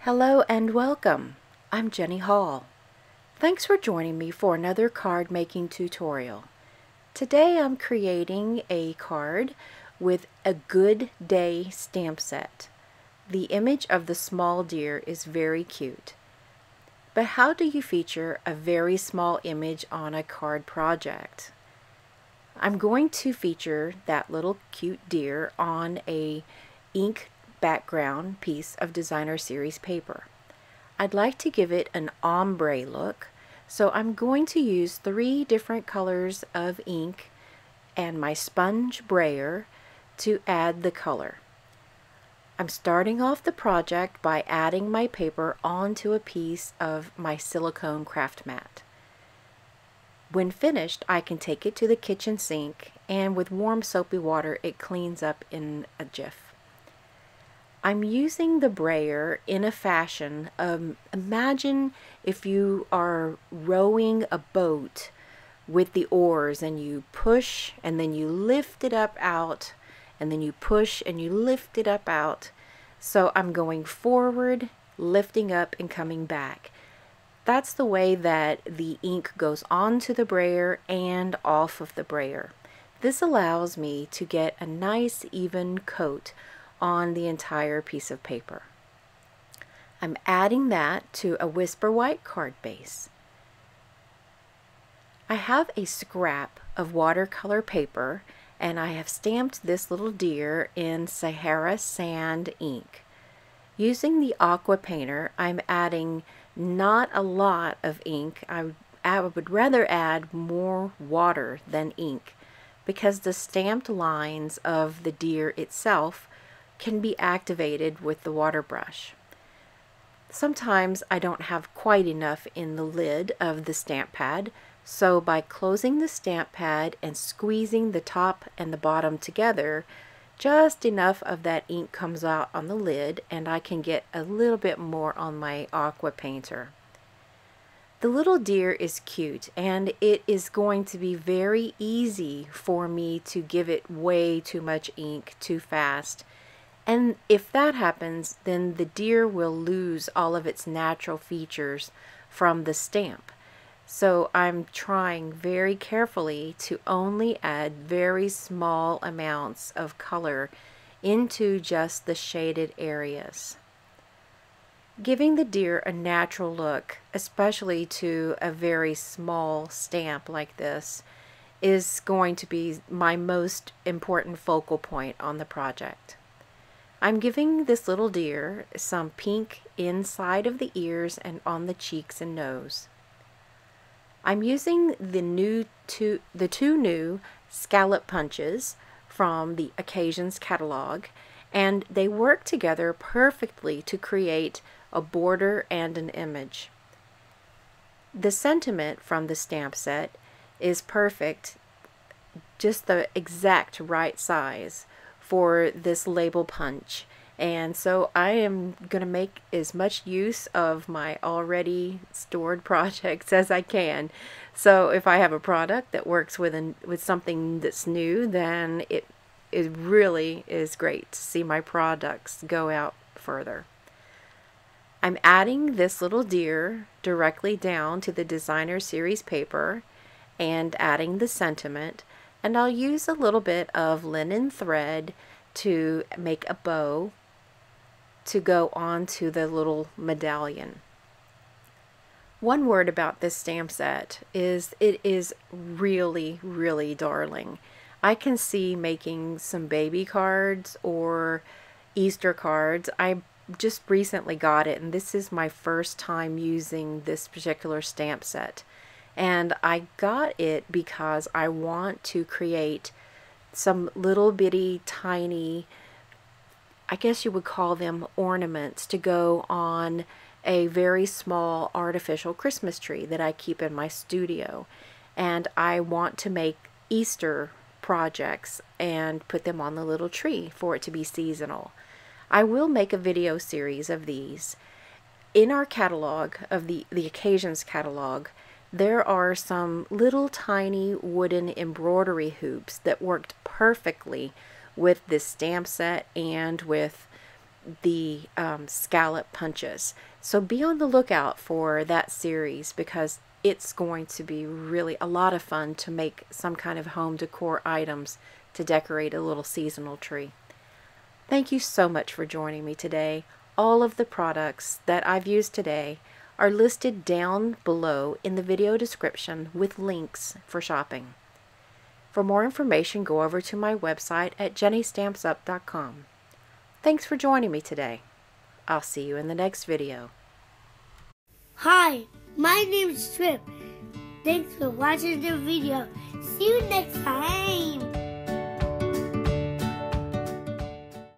Hello and welcome. I'm Jenny Hall. Thanks for joining me for another card making tutorial. Today I'm creating a card with a Good Day stamp set. The image of the small deer is very cute. But how do you feature a very small image on a card project? I'm going to feature that little cute deer on a ink background piece of designer series paper. I'd like to give it an ombre look, so I'm going to use 3 different colors of ink and my sponge brayer to add the color. I'm starting off the project by adding my paper onto a piece of my silicone craft mat. When finished, I can take it to the kitchen sink, and with warm soapy water it cleans up in a jiff. I'm using the brayer in a fashion of, imagine if you are rowing a boat with the oars and you push and then you lift it up out and then you push and you lift it up out. So I'm going forward, lifting up and coming back. That's the way that the ink goes onto the brayer and off of the brayer. This allows me to get a nice even coat on the entire piece of paper. I'm adding that to a Whisper White card base. I have a scrap of watercolor paper and I have stamped this little deer in Sahara sand ink. Using the aqua painter, I'm adding not a lot of ink. I would rather add more water than ink because the stamped lines of the deer itself can be activated with the water brush. Sometimes I don't have quite enough in the lid of the stamp pad, so by closing the stamp pad and squeezing the top and the bottom together, just enough of that ink comes out on the lid and I can get a little bit more on my aqua painter. The little deer is cute and it is going to be very easy for me to give it way too much ink too fast. And if that happens, then the deer will lose all of its natural features from the stamp. So I'm trying very carefully to only add very small amounts of color into just the shaded areas. Giving the deer a natural look, especially to a very small stamp like this, is going to be my most important focal point on the project. I'm giving this little deer some pink inside of the ears and on the cheeks and nose. I'm using the two new scallop punches from the Occasions catalog, and they work together perfectly to create a border and an image. The sentiment from the stamp set is perfect, just the exact right size for this label punch. And so I am going to make as much use of my already stored projects as I can. So if I have a product that works with something that's new, then it really is great to see my products go out further. I'm adding this little deer directly down to the designer series paper and adding the sentiment, and I'll use a little bit of linen thread to make a bow to go onto the little medallion. One word about this stamp set is it is really, really darling. I can see making some baby cards or Easter cards. I just recently got it and this is my first time using this particular stamp set. And I got it because I want to create some little bitty tiny, I guess you would call them ornaments, to go on a very small artificial Christmas tree that I keep in my studio. And I want to make Easter projects and put them on the little tree for it to be seasonal. I will make a video series of these. In our catalog, of the Occasions catalog, there are some little tiny wooden embroidery hoops that worked perfectly with this stamp set and with the scallop punches. So be on the lookout for that series, because it's going to be really a lot of fun to make some kind of home decor items to decorate a little seasonal tree. Thank you so much for joining me today. All of the products that I've used today are listed down below in the video description with links for shopping. For more information, go over to my website at jennystampsup.com. Thanks for joining me today. I'll see you in the next video. Hi, my name is Trip. Thanks for watching the video. See you next time.